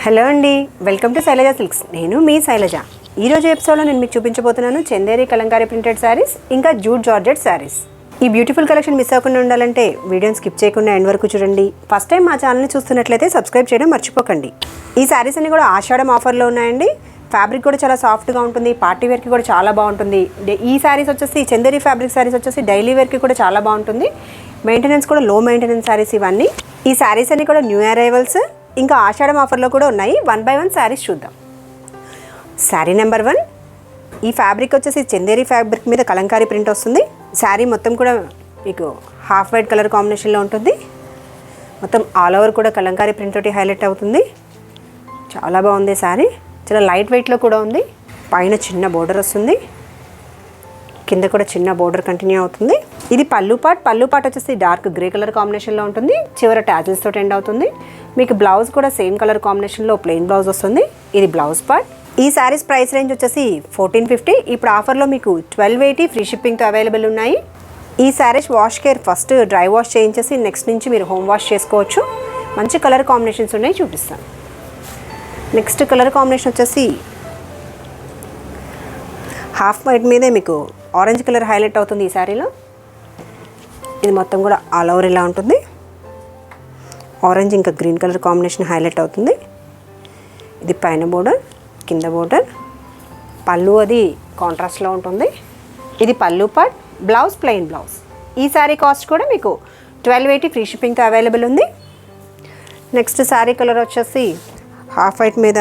Hello అండి, welcome to Shailaja silks. నేను మీ శైలజ. ఈరోజు ఎపిసోడ్లో నేను మీకు చూపించబోతున్నాను చందేరి కలంకారీ ప్రింటెడ్ శారీస్, ఇంకా జూట్ జార్జెట్ శారీస్. ఈ బ్యూటిఫుల్ కలెక్షన్ మిస్ అవ్వకుండా ఉండాలంటే వీడియోని స్కిప్ చేయకుండా ఎండ్ వరకు చూడండి. ఫస్ట్ టైం మా ఛానల్ని చూస్తున్నట్లయితే సబ్స్క్రైబ్ చేయడం మర్చిపోకండి. ఈ శారీస్ అన్ని కూడా ఆషాఢం ఆఫర్లో ఉన్నాయండి. ఫ్యాబ్రిక్ కూడా చాలా సాఫ్ట్గా ఉంటుంది, పార్టీ వేర్కి కూడా చాలా బాగుంటుంది. ఈ శారీస్ వచ్చేసి చందేరి ఫ్యాబ్రిక్ శారీస్ వచ్చేసి డైలీ వేర్కి కూడా చాలా బాగుంటుంది. మెయింటెనెన్స్ కూడా లో మెయింటెనెన్స్ శారీస్ ఇవన్నీ. ఈ శారీస్ అన్ని కూడా న్యూ అరైవల్స్, ఇంకా ఆషాఢం ఆఫర్లో కూడా ఉన్నాయి. 1 by 1 శారీస్ చూద్దాం. శారీ నెంబర్ 1. ఈ ఫ్యాబ్రిక్ వచ్చేసి చందేరి ఫ్యాబ్రిక్ మీద కలంకారీ ప్రింట్ వస్తుంది. శారీ మొత్తం కూడా మీకు హాఫ్ వైట్ కలర్ కాంబినేషన్లో ఉంటుంది. మొత్తం ఆల్ ఓవర్ కూడా కలంకారీ ప్రింట్ తోటి హైలైట్ అవుతుంది. చాలా బాగుంది శారీ, చాలా లైట్ వెయిట్లో కూడా ఉంది. పైన చిన్న బోర్డర్ వస్తుంది, కింద కూడా చిన్న బోర్డర్ కంటిన్యూ అవుతుంది. ఇది పళ్ళు పార్ట్ వచ్చేసి డార్క్ గ్రే కలర్ కాంబినేషన్లో ఉంటుంది. చివర టాజిల్స్ తోటి ఎండ్ అవుతుంది. మీకు బ్లౌజ్ కూడా సేమ్ కలర్ కాంబినేషన్లో ప్లెయిన్ బ్లౌజ్ వస్తుంది. ఇది బ్లౌజ్ పార్ట్. ఈ శారీస్ ప్రైస్ రేంజ్ వచ్చేసి 1450. ఇప్పుడు ఆఫర్లో మీకు 1280 ఫ్రీ షిప్పింగ్తో అవైలబుల్ ఉన్నాయి. ఈ saris wash care first dry wash చేయించేసి నెక్స్ట్ నుంచి మీరు హోమ్ వాష్ చేసుకోవచ్చు. మంచి కలర్ కాంబినేషన్స్ ఉన్నాయి, చూపిస్తాను. నెక్స్ట్ కలర్ కాంబినేషన్ వచ్చేసి హాఫ్ వైట్ మీదే మీకు ఆరెంజ్ కలర్ హైలైట్ అవుతుంది ఈ శారీలో. ఇది మొత్తం కూడా ఆల్ ఓవర్ ఇలా ఉంటుంది. ఆరెంజ్ ఇంకా గ్రీన్ కలర్ కాంబినేషన్ హైలైట్ అవుతుంది. ఇది పైన బోర్డర్, కింద బోర్డర్. పళ్ళు అది కాంట్రాస్ట్లో ఉంటుంది. ఇది పళ్ళు పార్ట్. Blouse plain blouse. ఈ శారీ కాస్ట్ కూడా మీకు 1280 ఫ్రీ షిప్పింగ్తో అవైలబుల్ ఉంది. నెక్స్ట్ శారీ కలర్ వచ్చేసి హాఫ్ వైట్ మీద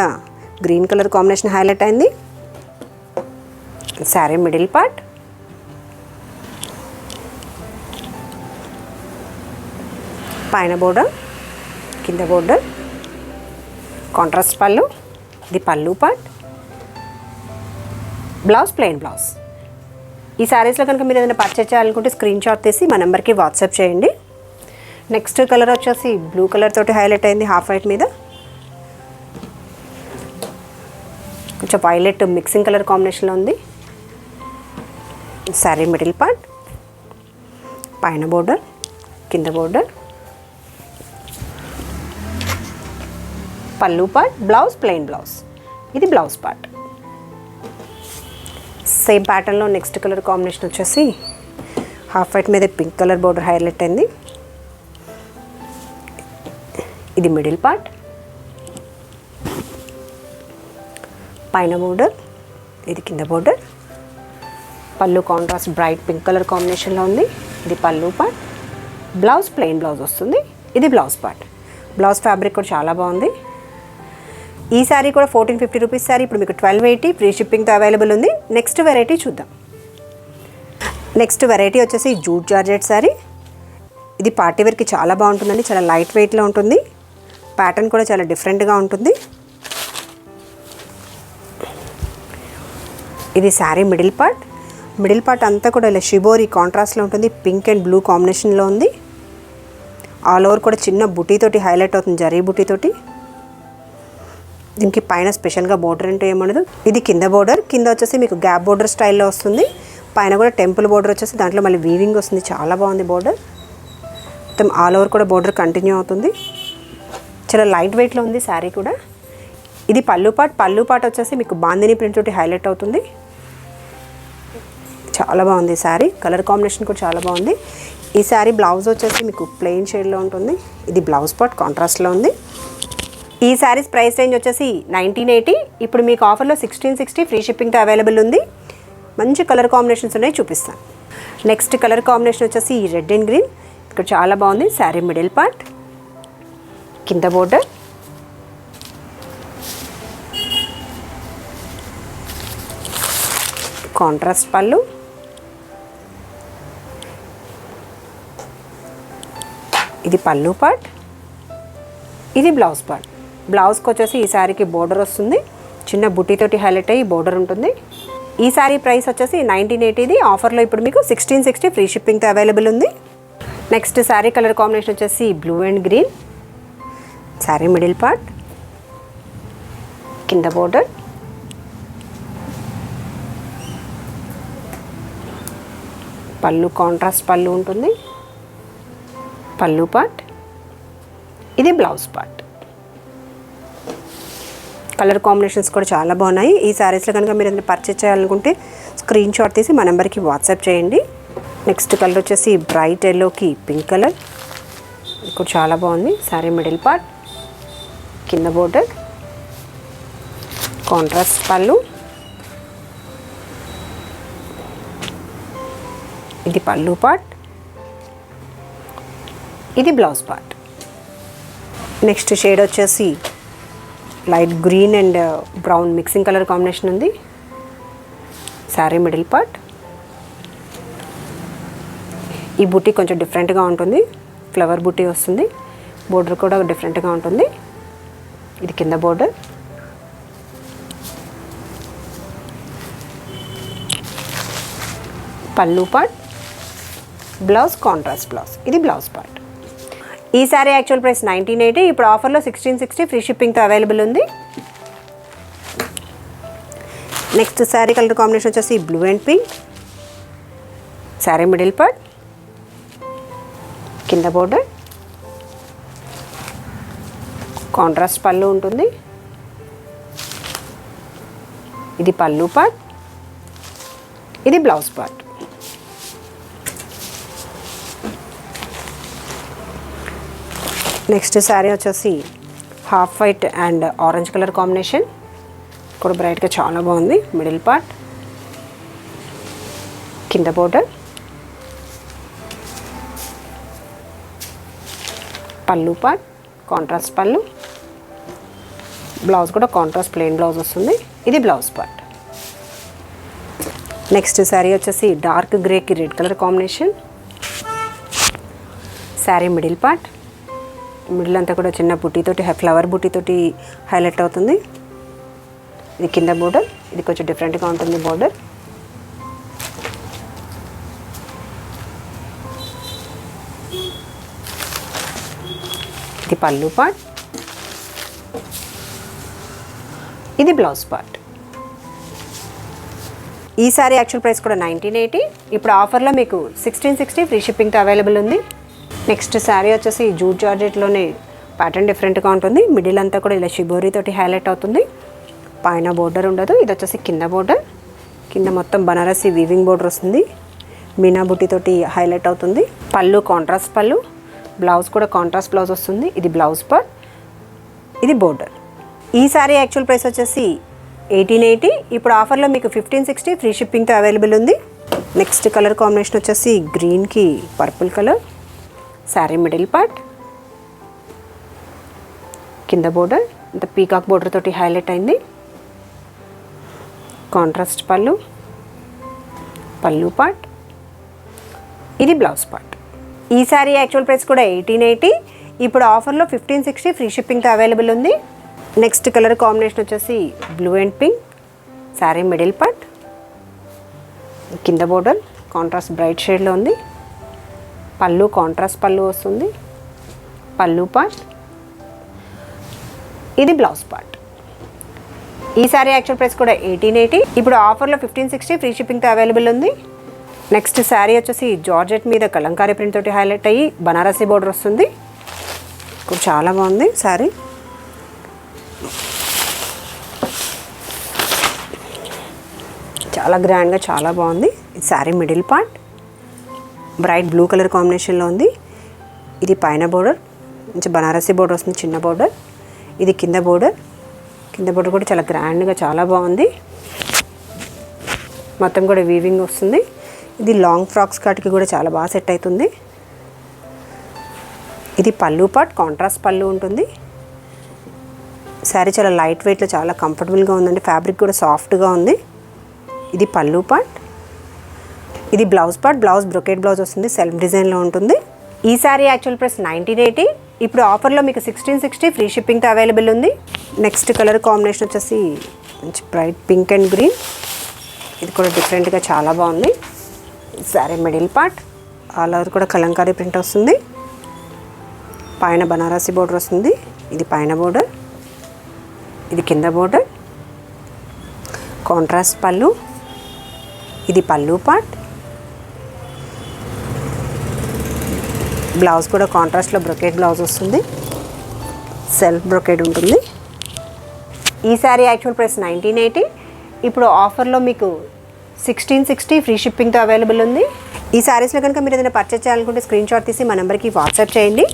గ్రీన్ కలర్ కాంబినేషన్ హైలైట్ అయింది. Sari middle part. పైన బోర్డర్, కింద బోర్డర్, కాంట్రాస్ట్ పళ్ళు. ఇది పళ్ళు పార్ట్. Blouse plain blouse. ఈ శారీస్లో కనుక మీరు ఏదైనా పర్చేస్ చేయాలనుకుంటే స్క్రీన్ షాట్ తీసి మా నెంబర్కి వాట్సాప్ చేయండి. నెక్స్ట్ కలర్ వచ్చేసి బ్లూ కలర్ తోటి హైలైట్ అయింది హాఫ్ వైట్ మీద. కొంచెం వైలెట్ మిక్సింగ్ కలర్ కాంబినేషన్లో ఉంది. Sari middle part. పైన బోర్డర్, కింద బోర్డర్, పళ్ళు పార్ట్. Blouse plain blouse. ఇది బ్లౌజ్ పార్ట్. సేమ్ ప్యాటర్న్లో నెక్స్ట్ కలర్ కాంబినేషన్ వచ్చేసి హాఫ్ వైట్ మీద పింక్ కలర్ బోర్డర్ హైలైట్ అయింది. ఇది మిడిల్ పార్ట్. పైన బోర్డర్, ఇది కింద బోర్డర్. పళ్ళు కాంట్రాస్ట్ బ్రైట్ పింక్ కలర్ కాంబినేషన్లో ఉంది. ఇది పళ్ళు పార్ట్. బ్లౌజ్ ప్లెయిన్ బ్లౌజ్ వస్తుంది. ఇది బ్లౌజ్ పార్ట్. బ్లౌజ్ ఫ్యాబ్రిక్ కూడా చాలా బాగుంది. ఈ శారీ కూడా 1450 రూపీస్ శారీ ఇప్పుడు మీకు 1280 ఫ్రీ షిప్పింగ్తో అవైలబుల్ ఉంది. నెక్స్ట్ వెరైటీ చూద్దాం. నెక్స్ట్ వెరైటీ వచ్చేసి జూట్ జార్జెట్ శారీ. ఇది పార్టీ వేర్కి చాలా బాగుంటుందండి, చాలా లైట్ వెయిట్లో ఉంటుంది. ప్యాటర్న్ కూడా చాలా డిఫరెంట్గా ఉంటుంది. ఇది sari middle part. Middle part అంతా కూడా ఇలా షిబోరి కాంట్రాస్ట్లో ఉంటుంది. పింక్ అండ్ బ్లూ కాంబినేషన్లో ఉంది. ఆల్ ఓవర్ కూడా చిన్న బుటీతోటి హైలైట్ అవుతుంది, జరీ బుటీతోటి. దీనికి పైన స్పెషల్గా బోర్డర్ అంటే ఏమనదు. ఇది కింద బోర్డర్. కింద వచ్చేసి మీకు గ్యాప్ బోర్డర్ స్టైల్లో వస్తుంది. పైన కూడా టెంపుల్ బోర్డర్ వచ్చేసి దాంట్లో మళ్ళీ వీవింగ్ వస్తుంది. చాలా బాగుంది బోర్డర్. మొత్తం ఆల్ ఓవర్ కూడా బోర్డర్ కంటిన్యూ అవుతుంది. చాలా లైట్ వెయిట్లో ఉంది శారీ కూడా. ఇది పళ్ళు పార్ట్. పళ్ళు పార్ట్ వచ్చేసి మీకు బాందిని ప్రింట్ తోటి హైలైట్ అవుతుంది. చాలా బాగుంది శారీ. కలర్ కాంబినేషన్ కూడా చాలా బాగుంది. ఈ శారీ బ్లౌజ్ వచ్చేసి మీకు ప్లెయిన్ షేడ్లో ఉంటుంది. ఇది బ్లౌజ్ పార్ట్ కాంట్రాస్ట్లో ఉంది. ఈ శారీస్ ప్రైస్ రేంజ్ వచ్చేసి 1980. ఇప్పుడు మీకు ఆఫర్లో 1660 ఫ్రీ షిప్పింగ్తో అవైలబుల్ ఉంది. మంచి కలర్ కాంబినేషన్స్ ఉన్నాయి, చూపిస్తాను. నెక్స్ట్ కలర్ కాంబినేషన్ వచ్చేసి రెడ్ అండ్ గ్రీన్. ఇక్కడ చాలా బాగుంది. శారీ మిడిల్ పార్ట్, కింద బోర్డర్, కాంట్రాస్ట్ పళ్ళు, ఇది పళ్ళు పార్ట్. ఇది బ్లౌజ్ పార్ట్. బ్లౌజ్కి వచ్చేసి ఈ శారీకి బోర్డర్ వస్తుంది. చిన్న బుట్టీతోటి హైలైట్ అయ్యి బోర్డర్ ఉంటుంది. ఈ శారీ ప్రైస్ వచ్చేసి 1980. ఆఫర్లో ఇప్పుడు మీకు 1660 ఫ్రీ షిప్పింగ్తో అవైలబుల్ ఉంది. నెక్స్ట్ శారీ కలర్ కాంబినేషన్ వచ్చేసి blue and green. Sari middle part, కింద బోర్డర్, పళ్ళు కాంట్రాస్ట్ పళ్ళు ఉంటుంది. పళ్ళు పార్ట్. ఇది బ్లౌజ్ పార్ట్. కలర్ కాంబినేషన్స్ కూడా చాలా బాగున్నాయి. ఈ శారీస్లో కనుక మీరు ఏదైనా పర్చేస్ చేయాలనుకుంటే స్క్రీన్ షాట్ తీసి మా నెంబర్కి వాట్సాప్ చేయండి. నెక్స్ట్ కలర్ వచ్చేసి బ్రైట్ ఎల్లోకి పింక్ కలర్. ఇది కూడా చాలా బాగుంది. శారీ మిడిల్ పార్ట్, కింద బోర్డర్, కాంట్రాస్ట్ పళ్ళు, ఇది పళ్ళు పార్ట్, ఇది బ్లౌజ్ పార్ట్. నెక్స్ట్ షేడ్ వచ్చేసి light green and brown mixing colour combination ఉంది. Sari middle part. ఈ బుట్టి కొంచెం డిఫరెంట్గా ఉంటుంది, ఫ్లవర్ బుట్టి వస్తుంది. బోర్డర్ కూడా డిఫరెంట్గా ఉంటుంది. ఇది కింద బోర్డర్, పళ్ళు పార్ట్, బ్లౌజ్ కాంట్రాస్ట్ బ్లౌజ్, ఇది బ్లౌజ్ పార్ట్. ఈ సారీ యాక్చువల్ ప్రైస్ 1980. ఇప్పుడు ఆఫర్లో 1660 ఫ్రీ షిప్పింగ్తో అవైలబుల్ ఉంది. నెక్స్ట్ శారీ కలర్ కాంబినేషన్ వచ్చేసి blue and pink. Sari middle part, కింద బోర్డర్, కాంట్రాస్ట్ పళ్ళు ఉంటుంది. ఇది పళ్ళు పార్ట్, ఇది బ్లౌజ్ పార్ట్. నెక్స్ట్ శారీ వచ్చేసి half white and orange colour combination, కూడా బ్రైట్గా చాలా బాగుంది. మిడిల్ పార్ట్, కింద బోర్డర్, పళ్ళు పార్ట్, కాంట్రాస్ట్ పళ్ళు, బ్లౌజ్ కూడా కాంట్రాస్ట్ ప్లెయిన్ బ్లౌజ్ వస్తుంది. ఇది బ్లౌజ్ పార్ట్. నెక్స్ట్ శారీ వచ్చేసి డార్క్ గ్రేకి red colour combination. Sari middle part, middle అంతా కూడా చిన్న బుట్టితోటి ఫ్లవర్ బుట్టితోటి హైలైట్ అవుతుంది. ఇది కింద బోర్డర్, ఇది కొంచెం డిఫరెంట్గా ఉంటుంది బోర్డర్. ఇది పళ్ళు పార్ట్, ఇది బ్లౌజ్ పార్ట్. ఈ సారీ యాక్చువల్ ప్రైస్ కూడా 1980. ఇప్పుడు ఆఫర్లో మీకు 1660 ఫ్రీ షిప్పింగ్తో అవైలబుల్ ఉంది. నెక్స్ట్ శారీ వచ్చేసి జూట్ జార్జెట్లోనే ప్యాటర్న్ డిఫరెంట్గా ఉంటుంది. మిడిల్ అంతా కూడా ఇలా షిబోరీ తోటి హైలైట్ అవుతుంది. పైన బోర్డర్ ఉండదు. ఇది వచ్చేసి కింద బోర్డర్, కింద మొత్తం బనారసి వీవింగ్ బోర్డర్ వస్తుంది. మీనా బుట్టితోటి హైలైట్ అవుతుంది. పళ్ళు కాంట్రాస్ట్ పళ్ళు, బ్లౌజ్ కూడా కాంట్రాస్ట్ బ్లౌజ్ వస్తుంది. ఇది బ్లౌజ్ పార్ట్, ఇది బోర్డర్. ఈ శారీ యాక్చువల్ ప్రైస్ వచ్చేసి 1880. ఇప్పుడు ఆఫర్లో మీకు 1560 ఫ్రీ షిప్పింగ్తో అవైలబుల్ ఉంది. నెక్స్ట్ కలర్ కాంబినేషన్ వచ్చేసి గ్రీన్కి purple colour. Sari middle part, కింద బోర్డర్ ఇంత పీకాక్ బోర్డర్ తోటి హైలైట్ అయింది. కాంట్రాస్ట్ పళ్ళు, పళ్ళు పార్ట్, ఇది బ్లౌజ్ పార్ట్. ఈ శారీ యాక్చువల్ ప్రైస్ కూడా 1880. ఇప్పుడు ఆఫర్లో 1560 ఫ్రీ షిప్పింగ్తో అవైలబుల్ ఉంది. నెక్స్ట్ కలర్ కాంబినేషన్ వచ్చేసి blue and pink. Sari middle part, కింద బోర్డర్ కాంట్రాస్ట్ బ్రైట్ షేడ్లో ఉంది. పళ్ళు కాంట్రాస్ట్ పళ్ళు వస్తుంది. పళ్ళు పార్ట్, ఇది బ్లౌజ్ పార్ట్. ఈ సారీ యాక్చువల్ ప్రైస్ కూడా 1880. ఇప్పుడు ఆఫర్లో 1560 ఫ్రీ షిప్పింగ్తో అవైలబుల్ ఉంది. నెక్స్ట్ శారీ వచ్చేసి జార్జెట్ మీద కలంకారీ ప్రింట్ తోటి హైలైట్ అయ్యి బనారసి బోర్డర్ వస్తుంది. ఇప్పుడు చాలా బాగుంది శారీ. చాలా గ్రాండ్గా చాలా బాగుంది. ఇది sari middle part, bright blue colour కాంబినేషన్లో ఉంది. ఇది పైన బోర్డర్ మంచి బనారసి బోర్డర్ వస్తుంది, చిన్న బోర్డర్. ఇది కింద బోర్డర్, కింద బోర్డర్ కూడా చాలా గ్రాండ్గా చాలా బాగుంది. మొత్తం కూడా వీవింగ్ వస్తుంది. ఇది లాంగ్ ఫ్రాక్స్ కాటికి కూడా చాలా బాగా సెట్ అవుతుంది. ఇది పళ్ళు పార్ట్, కాంట్రాస్ట్ పళ్ళు ఉంటుంది. శారీ చాలా లైట్ వెయిట్లో చాలా కంఫర్టబుల్గా ఉందండి. ఫ్యాబ్రిక్ కూడా సాఫ్ట్గా ఉంది. ఇది పళ్ళు పార్ట్, ఇది blouse part. Blouse brocade blouse వస్తుంది, సెల్ఫ్ డిజైన్లో ఉంటుంది. ఈ శారీ యాక్చువల్ ప్రైస్ 1980. ఇప్పుడు ఆఫర్లో మీకు 1660 ఫ్రీ షిప్పింగ్తో అవైలబుల్ ఉంది. నెక్స్ట్ కలర్ కాంబినేషన్ వచ్చేసి మంచి బ్రైట్ పింక్ అండ్ గ్రీన్. ఇది కూడా డిఫరెంట్గా చాలా బాగుంది. Sari middle part all over కూడా కలంకారీ ప్రింట్ వస్తుంది. పైన బనారసి బోర్డర్ వస్తుంది. ఇది పైన బోర్డర్, ఇది కింద బోర్డర్. కాంట్రాస్ట్ పళ్ళు, ఇది పళ్ళు పార్ట్. బ్లౌజ్ కూడా కాంట్రాస్ట్లో బ్రొకెట్ బ్లౌజ్ వస్తుంది, సెల్ఫ్ బ్రొకెట్ ఉంటుంది. ఈ శారీ యాక్చువల్ ప్రైస్ 1980, ఇప్పుడు ఆఫర్లో మీకు 1660 ఫ్రీ షిప్పింగ్తో అవైలబుల్ ఉంది. ఈ శారీస్లో కనుక మీరు ఏదైనా పర్చేస్ చేయాలనుకుంటే స్క్రీన్ షాట్ తీసి మా నెంబర్కి వాట్సాప్ చేయండి.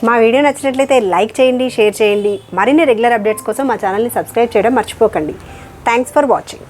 మా వీడియో నచ్చినట్లయితే లైక్ చేయండి, షేర్ చేయండి. మరిన్ని రెగ్యులర్ అప్డేట్స్ కోసం మా ఛానల్ని సబ్స్క్రైబ్ చేయడం మర్చిపోకండి. Thanks for watching.